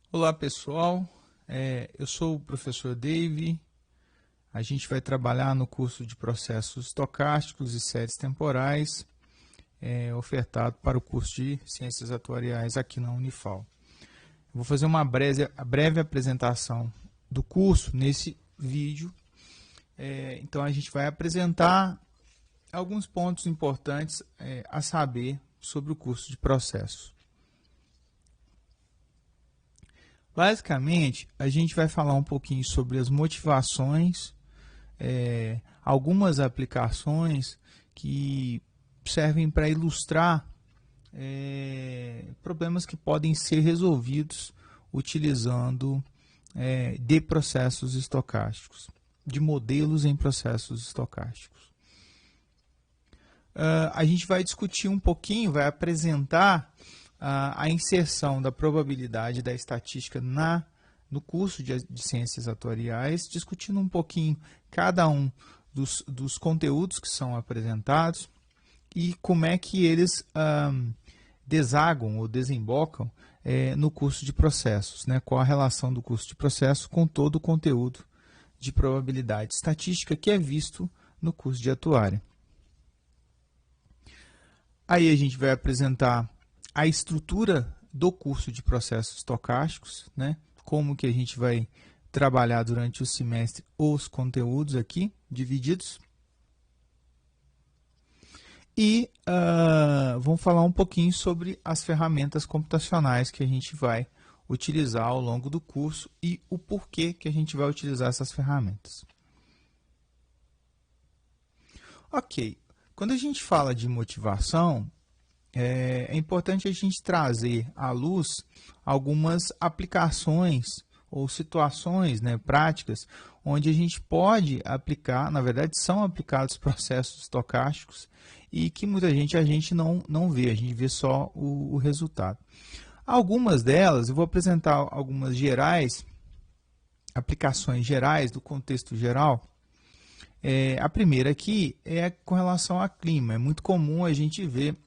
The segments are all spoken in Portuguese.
Olá pessoal, eu sou o professor Dave. A gente vai trabalhar no curso de processos estocásticos e séries temporais, ofertado para o curso de ciências atuariais aqui na Unifal. Eu vou fazer uma breve apresentação do curso nesse vídeo. Então a gente vai apresentar alguns pontos importantes a saber sobre o curso de processos. Basicamente, a gente vai falar um pouquinho sobre as motivações, algumas aplicações que servem para ilustrar problemas que podem ser resolvidos utilizando de processos estocásticos, de modelos em processos estocásticos. A gente vai discutir um pouquinho, vai apresentar a inserção da probabilidade da estatística no curso de ciências atuariais, discutindo um pouquinho cada um dos conteúdos que são apresentados e como é que eles desagam ou desembocam no curso de processos, né? Qual a relação do curso de processos com todo o conteúdo de probabilidade estatística que é visto no curso de atuária. Aí a gente vai apresentar a estrutura do curso de processos estocásticos, né? Como que a gente vai trabalhar durante o semestre os conteúdos aqui, divididos. E vamos falar um pouquinho sobre as ferramentas computacionais que a gente vai utilizar ao longo do curso e o porquê que a gente vai utilizar essas ferramentas. Ok, quando a gente fala de motivação, é importante a gente trazer à luz algumas aplicações ou situações, né, práticas, onde a gente pode aplicar, na verdade são aplicados processos estocásticos e que muita gente a gente não vê, a gente vê só o resultado. Algumas delas, eu vou apresentar algumas gerais, aplicações gerais do contexto geral. A primeira aqui é com relação a clima. É muito comum a gente ver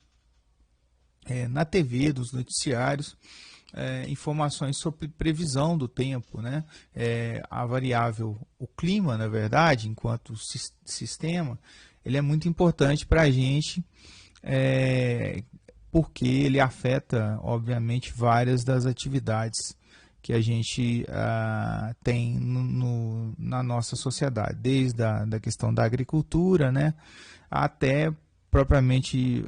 na TV, dos noticiários, informações sobre previsão do tempo, né? A variável, o clima, na verdade, enquanto sistema, ele é muito importante para a gente, porque ele afeta, obviamente, várias das atividades que a gente tem na nossa sociedade, desde da questão da agricultura, né, até propriamente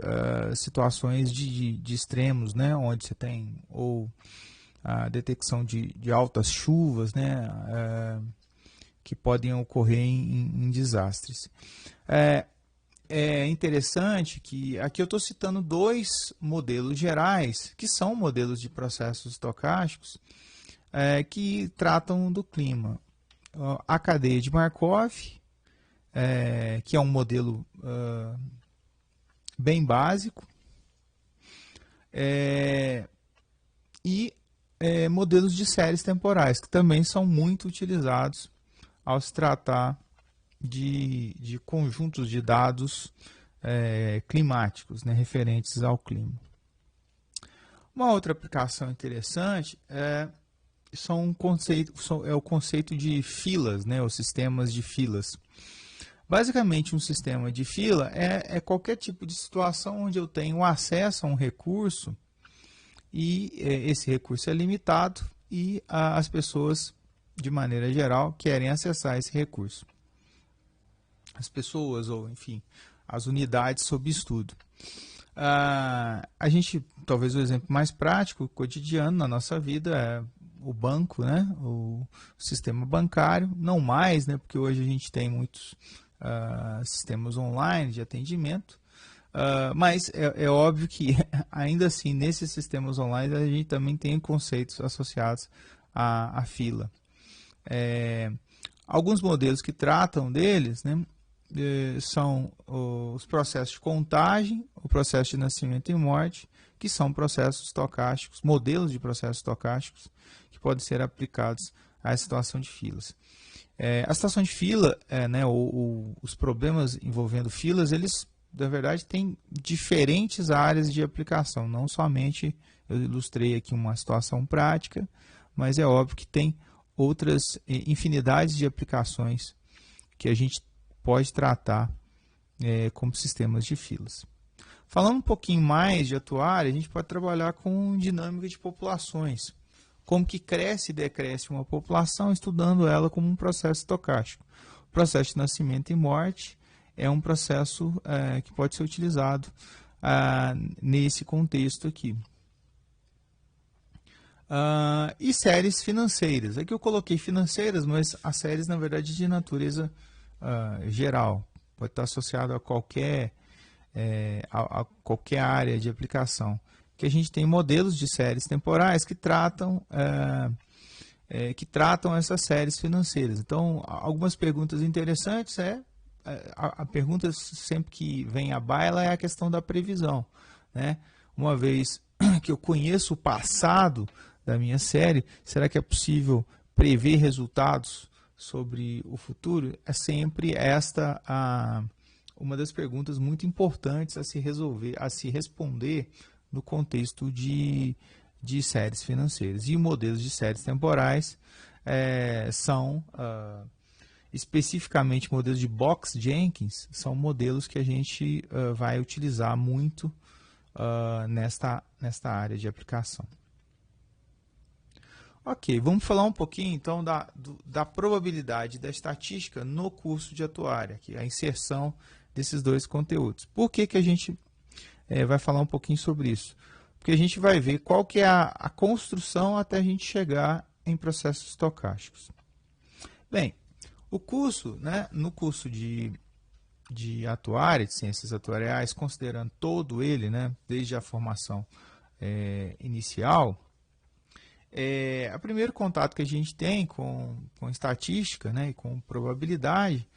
situações de extremos, né, onde você tem ou a detecção de altas chuvas, né, que podem ocorrer em desastres. É interessante que aqui eu estou citando dois modelos gerais, que são modelos de processos estocásticos, que tratam do clima. A cadeia de Markov, que é um modelo bem básico, e modelos de séries temporais, que também são muito utilizados ao se tratar de conjuntos de dados climáticos, né, referentes ao clima. Uma outra aplicação interessante é o conceito de filas, né, os sistemas de filas. Basicamente, um sistema de fila é qualquer tipo de situação onde eu tenho acesso a um recurso e esse recurso é limitado e as pessoas, de maneira geral, querem acessar esse recurso. As pessoas, ou enfim, as unidades sob estudo. A gente, talvez o exemplo mais prático, cotidiano na nossa vida é o banco, né? O sistema bancário, não mais, né? Porque hoje a gente tem muitos sistemas online de atendimento, mas é óbvio que ainda assim nesses sistemas online a gente também tem conceitos associados à fila. Alguns modelos que tratam deles, né, são os processos de contagem, o processo de nascimento e morte, que são processos estocásticos, modelos de processos estocásticos que podem ser aplicados à situação de filas. A situação de fila, né, os problemas envolvendo filas, eles, na verdade, têm diferentes áreas de aplicação. Não somente, eu ilustrei aqui uma situação prática, mas é óbvio que tem outras infinidades de aplicações que a gente pode tratar como sistemas de filas. Falando um pouquinho mais de atuária, a gente pode trabalhar com dinâmica de populações. Como que cresce e decresce uma população, estudando ela como um processo estocástico. O processo de nascimento e morte é um processo que pode ser utilizado nesse contexto aqui. E séries financeiras. Aqui eu coloquei financeiras, mas as séries, na verdade, de natureza geral. Pode estar associado a qualquer área de aplicação. Que a gente tem modelos de séries temporais que tratam essas séries financeiras. Então, algumas perguntas interessantes a pergunta sempre que vem à baila é a questão da previsão, né? Uma vez que eu conheço o passado da minha série, será que é possível prever resultados sobre o futuro? É sempre esta uma das perguntas muito importantes a se resolver, a se responder no contexto de séries financeiras. E modelos de séries temporais são, especificamente modelos de Box-Jenkins, são modelos que a gente vai utilizar muito nesta área de aplicação. Ok, vamos falar um pouquinho então da probabilidade da estatística no curso de atuária, que é a inserção desses dois conteúdos. Por que a gente vai falar um pouquinho sobre isso? Porque a gente vai ver qual que é a construção até a gente chegar em processos estocásticos. Bem, o curso, né, no curso de atuária, de ciências atuariais, considerando todo ele, né, desde a formação inicial, o primeiro contato que a gente tem com estatística, né, e com probabilidade,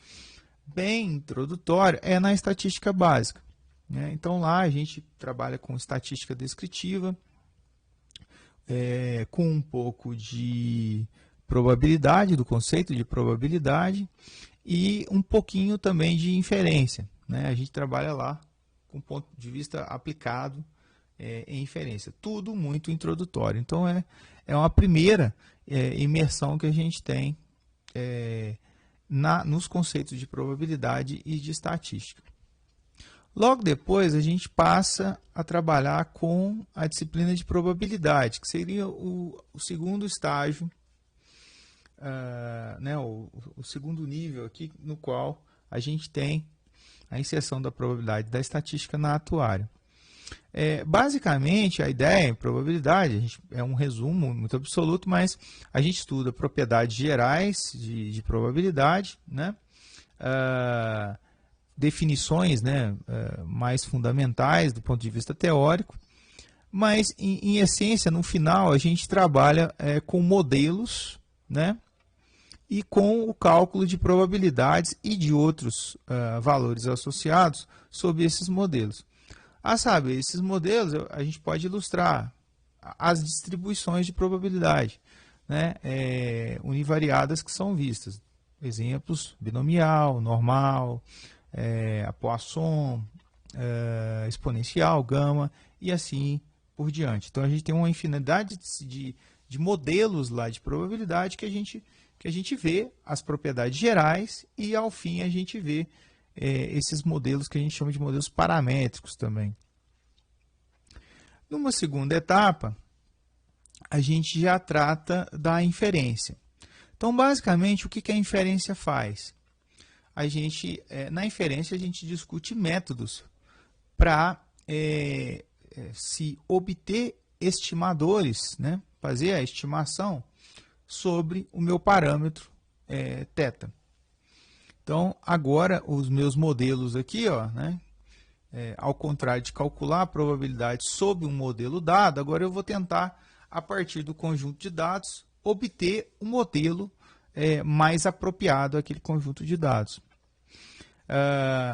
bem introdutório, é na estatística básica, né? Então lá a gente trabalha com estatística descritiva, com um pouco de probabilidade, do conceito de probabilidade, e um pouquinho também de inferência, né? A gente trabalha lá com ponto de vista aplicado em inferência. Tudo muito introdutório. Então é uma primeira imersão que a gente tem nos conceitos de probabilidade e de estatística. Logo depois a gente passa a trabalhar com a disciplina de probabilidade, que seria o segundo estágio, né, o segundo nível aqui, no qual a gente tem a inserção da probabilidade da estatística na atuária. Basicamente, a ideia em probabilidade é um resumo muito absoluto, mas a gente estuda propriedades gerais de probabilidade, né? Definições, né, mais fundamentais do ponto de vista teórico, mas, em essência, no final, a gente trabalha com modelos, né, e com o cálculo de probabilidades e de outros valores associados sobre esses modelos. Sabe, esses modelos a gente pode ilustrar as distribuições de probabilidade, né, univariadas que são vistas. Exemplos: binomial, normal, a Poisson, exponencial, gama e assim por diante. Então a gente tem uma infinidade de modelos lá de probabilidade que a gente vê as propriedades gerais e ao fim a gente vê esses modelos que a gente chama de modelos paramétricos também. Numa segunda etapa, a gente já trata da inferência. Então, basicamente, o que a inferência faz? Na inferência, a gente discute métodos para se obter estimadores, né? Fazer a estimação sobre o meu parâmetro θ. Então, agora, os meus modelos aqui, ó, né? Ao contrário de calcular a probabilidade sobre um modelo dado, agora eu vou tentar, a partir do conjunto de dados, obter um modelo mais apropriado àquele conjunto de dados.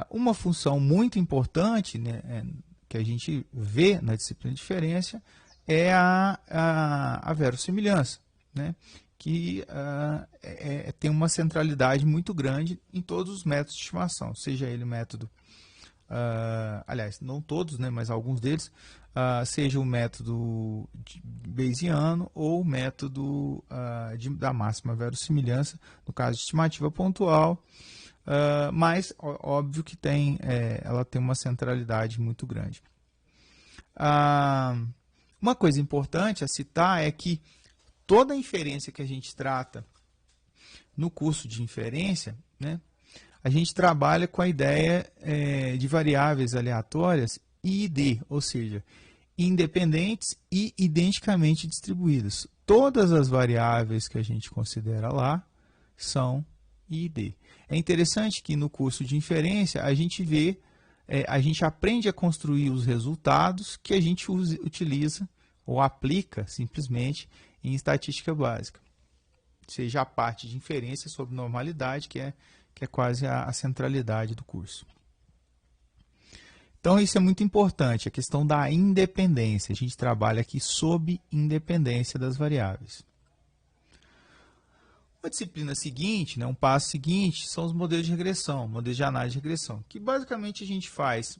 Uma função muito importante, né, que a gente vê na disciplina de inferência é a verossimilhança, né, que tem uma centralidade muito grande em todos os métodos de estimação, seja ele método aliás, não todos, né, mas alguns deles, seja o método bayesiano ou o método da máxima verossimilhança, no caso de estimativa pontual, mas óbvio que ela tem uma centralidade muito grande. Uma coisa importante a citar é que toda a inferência que a gente trata no curso de inferência, né, a gente trabalha com a ideia de variáveis aleatórias ID, ou seja, independentes e identicamente distribuídas. Todas as variáveis que a gente considera lá são ID. É interessante que no curso de inferência a gente a gente aprende a construir os resultados que a gente utiliza ou aplica simplesmente em estatística básica. Seja a parte de inferência sobre normalidade, que é quase a centralidade do curso. Então, isso é muito importante, a questão da independência. A gente trabalha aqui sob independência das variáveis. Uma disciplina seguinte, né, um passo seguinte, são os modelos de regressão, modelos de análise de regressão, que basicamente a gente faz,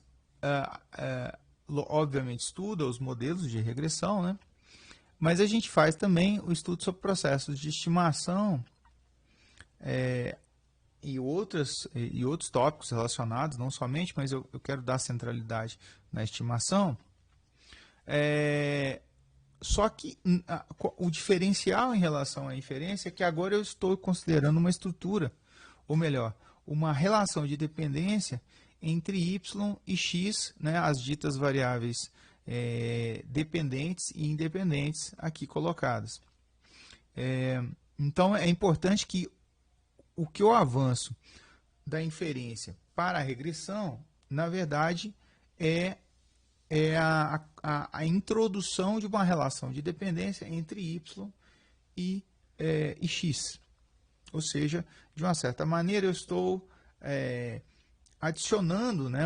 obviamente estuda os modelos de regressão, né, mas a gente faz também o estudo sobre processos de estimação e outros tópicos relacionados, não somente, mas eu quero dar centralidade na estimação. Só que o diferencial em relação à inferência é que agora eu estou considerando uma estrutura, ou melhor, uma relação de dependência entre y e x, né, as ditas variáveis dependentes e independentes aqui colocadas. Então, é importante que o que eu avanço da inferência para a regressão, na verdade, é a introdução de uma relação de dependência entre y e x. Ou seja, de uma certa maneira, eu estou adicionando, né,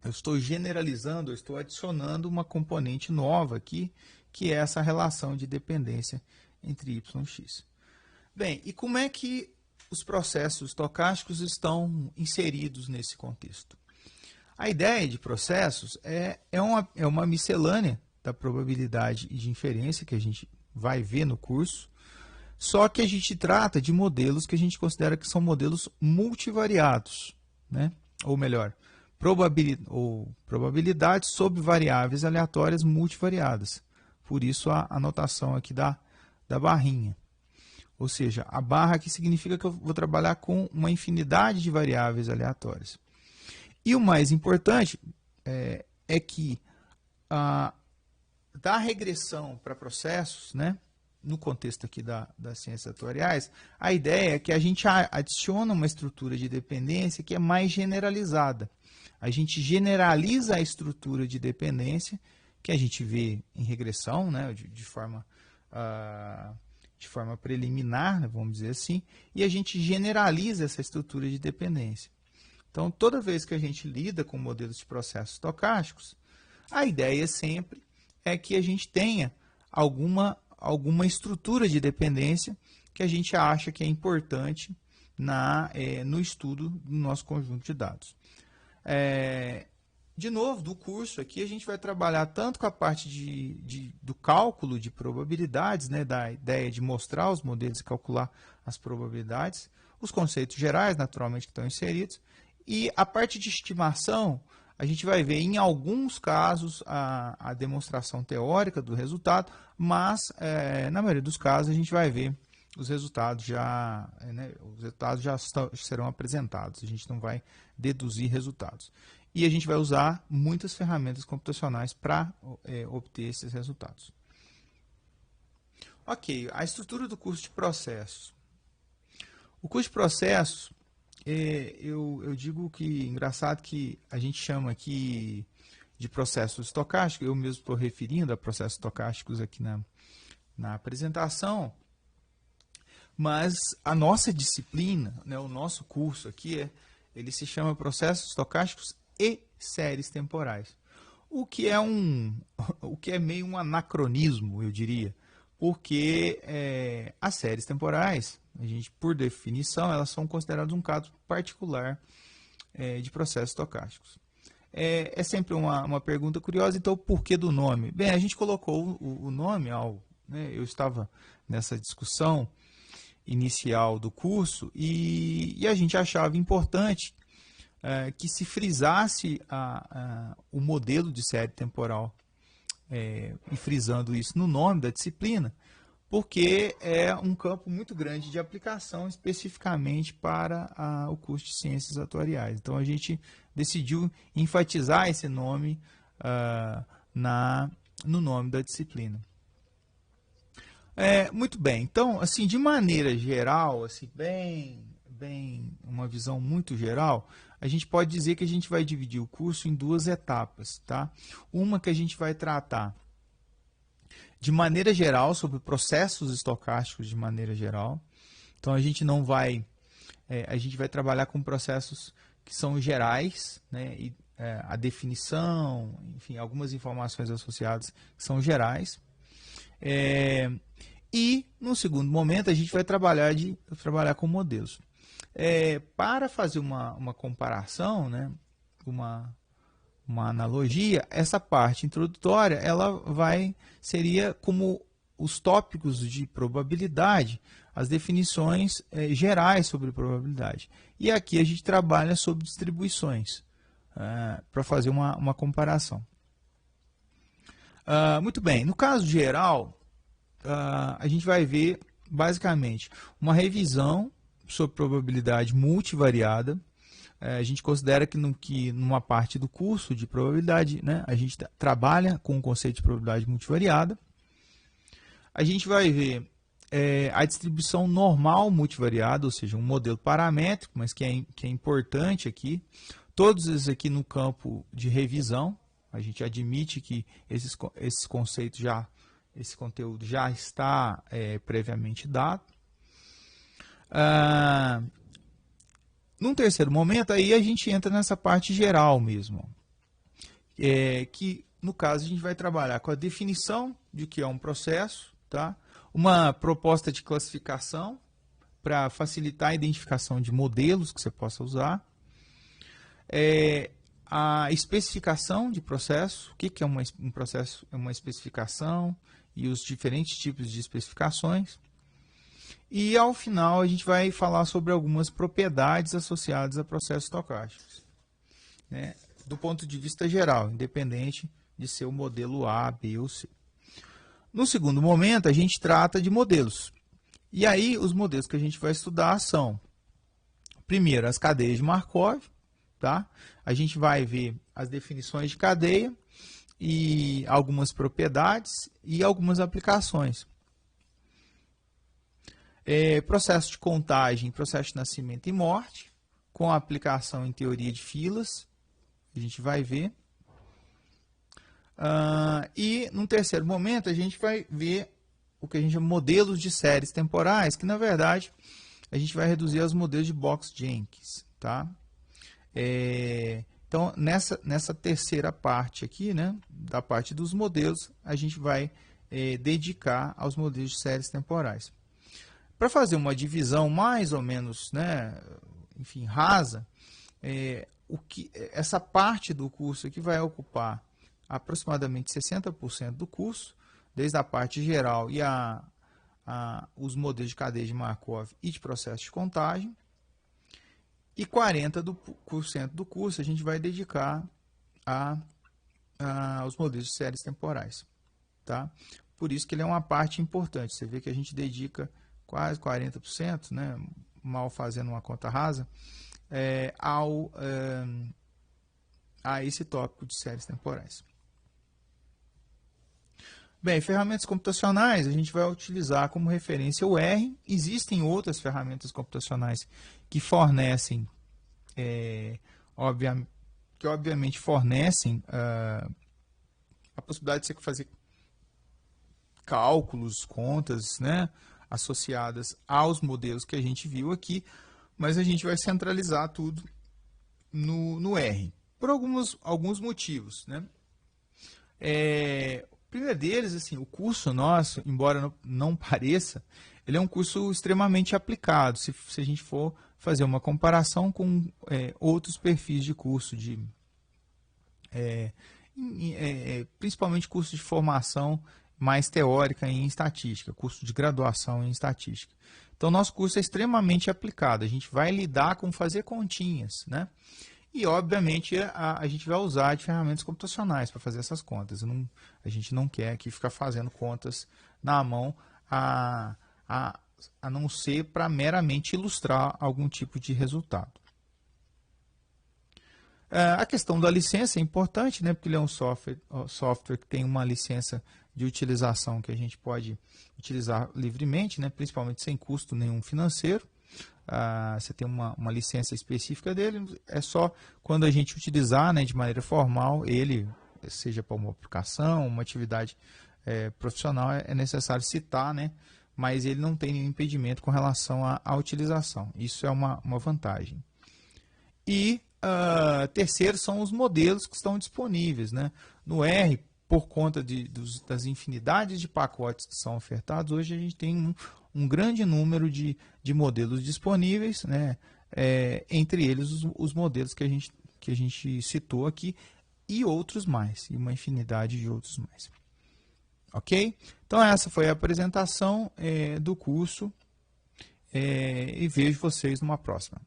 eu estou generalizando, eu estou adicionando uma componente nova aqui, que é essa relação de dependência entre y e x. Bem, e como é que os processos estocásticos estão inseridos nesse contexto? A ideia de processos é uma miscelânea da probabilidade e de inferência que a gente vai ver no curso, só que a gente trata de modelos que a gente considera que são modelos multivariados, né? Ou melhor, probabilidades sobre variáveis aleatórias multivariadas. Por isso a anotação aqui da barrinha. Ou seja, a barra aqui significa que eu vou trabalhar com uma infinidade de variáveis aleatórias. E o mais importante é que da regressão para processos, né, no contexto aqui das ciências atuariais, a ideia é que a gente adiciona uma estrutura de dependência que é mais generalizada. A gente generaliza a estrutura de dependência que a gente vê em regressão, né, de forma preliminar, né, vamos dizer assim, e a gente generaliza essa estrutura de dependência. Então, toda vez que a gente lida com modelos de processos estocásticos, a ideia sempre é que a gente tenha alguma estrutura de dependência que a gente acha que é importante no estudo do nosso conjunto de dados. De novo, do curso aqui, a gente vai trabalhar tanto com a parte do cálculo de probabilidades, né, da ideia de mostrar os modelos e calcular as probabilidades, os conceitos gerais, naturalmente, que estão inseridos, e a parte de estimação, a gente vai ver em alguns casos a demonstração teórica do resultado, mas na maioria dos casos a gente vai ver os resultados já serão apresentados, a gente não vai deduzir resultados. E a gente vai usar muitas ferramentas computacionais para obter esses resultados. Ok, a estrutura do curso de processos. O curso de processos, eu digo que, engraçado que a gente chama aqui de processos estocásticos, eu mesmo estou referindo a processos estocásticos aqui na apresentação, mas a nossa disciplina, né, o nosso curso aqui, ele se chama processos estocásticos e séries temporais. O que é meio um anacronismo, eu diria, porque as séries temporais, a gente, por definição, elas são consideradas um caso particular de processos estocásticos. É sempre uma pergunta curiosa, então por que do nome? Bem, a gente colocou o nome né, eu estava nessa discussão inicial do curso e a gente achava importante que se frisasse o modelo de série temporal, e frisando isso no nome da disciplina, porque é um campo muito grande de aplicação especificamente para o curso de Ciências Atuariais. Então, a gente decidiu enfatizar esse nome no nome da disciplina. Muito bem, então, assim, de maneira geral, assim, bem uma visão muito geral, a gente pode dizer que a gente vai dividir o curso em duas etapas, tá? Uma que a gente vai tratar de maneira geral sobre processos estocásticos de maneira geral. Então a gente não vai, a gente vai trabalhar com processos que são gerais, né? E, a definição, enfim, algumas informações associadas que são gerais. E no segundo momento a gente vai trabalhar com modelos. Para fazer uma comparação, né? Uma analogia, essa parte introdutória ela seria como os tópicos de probabilidade, as definições gerais sobre probabilidade. E aqui a gente trabalha sobre distribuições, para fazer uma comparação. Muito bem, no caso geral, a gente vai ver basicamente uma revisão sobre probabilidade multivariada. A gente considera que numa parte do curso de probabilidade, né, a gente trabalha com o conceito de probabilidade multivariada. A gente vai ver a distribuição normal multivariada, ou seja, um modelo paramétrico, mas que é importante aqui. Todos esses aqui no campo de revisão. A gente admite que esse conteúdo já está previamente dado. Num terceiro momento, aí a gente entra nessa parte geral mesmo, que no caso a gente vai trabalhar com a definição de que é um processo, tá? Uma proposta de classificação para facilitar a identificação de modelos que você possa usar, a especificação de processo, o que é um processo, é uma especificação e os diferentes tipos de especificações. E ao final a gente vai falar sobre algumas propriedades associadas a processos estocásticos, né, do ponto de vista geral, independente de ser o modelo A, B ou C. No segundo momento a gente trata de modelos. E aí os modelos que a gente vai estudar são, primeiro, as cadeias de Markov, tá? A gente vai ver as definições de cadeia e algumas propriedades e algumas aplicações. Processo de contagem, processo de nascimento e morte, com a aplicação em teoria de filas, a gente vai ver. E, num terceiro momento, a gente vai ver o que a gente chama de modelos de séries temporais, que, na verdade, a gente vai reduzir aos modelos de Box-Jenkins, tá? Então, nessa terceira parte aqui, né, da parte dos modelos, a gente vai dedicar aos modelos de séries temporais. Para fazer uma divisão mais ou menos, né, enfim, rasa, essa parte do curso aqui vai ocupar aproximadamente 60% do curso, desde a parte geral e os modelos de cadeia de Markov e de processo de contagem. E 40% do curso a gente vai dedicar aos modelos de séries temporais. Tá? Por isso que ele é uma parte importante. Você vê que a gente dedica quase 40%, né, mal fazendo uma conta rasa, a esse tópico de séries temporais. Bem, ferramentas computacionais, a gente vai utilizar como referência o R. Existem outras ferramentas computacionais que fornecem, obviamente fornecem a possibilidade de você fazer cálculos, contas, né, associadas aos modelos que a gente viu aqui, mas a gente vai centralizar tudo no R, por alguns motivos, né? O primeiro deles, assim, o curso nosso, embora não pareça, ele é um curso extremamente aplicado, se a gente for fazer uma comparação com outros perfis de curso, principalmente curso de formação mais teórica em estatística, curso de graduação em estatística. Então, nosso curso é extremamente aplicado, a gente vai lidar com fazer continhas, né? E, obviamente, a gente vai usar de ferramentas computacionais para fazer essas contas. A gente não quer aqui ficar fazendo contas na mão, a não ser para meramente ilustrar algum tipo de resultado. A questão da licença é importante, né, porque ele é um software que tem uma licença de utilização que a gente pode utilizar livremente, né, principalmente sem custo nenhum financeiro. Você tem uma licença específica dele, é só quando a gente utilizar, né, de maneira formal ele, seja para uma aplicação, uma atividade profissional, é necessário citar, né, mas ele não tem nenhum impedimento com relação à utilização. Isso é uma vantagem. E terceiro são os modelos que estão disponíveis, né? No R, por conta das infinidades de pacotes que são ofertados, hoje a gente tem um grande número de modelos disponíveis, né? Entre eles os modelos que a gente citou aqui e outros mais, e uma infinidade de outros mais. Ok? Então essa foi a apresentação do curso e vejo vocês numa próxima.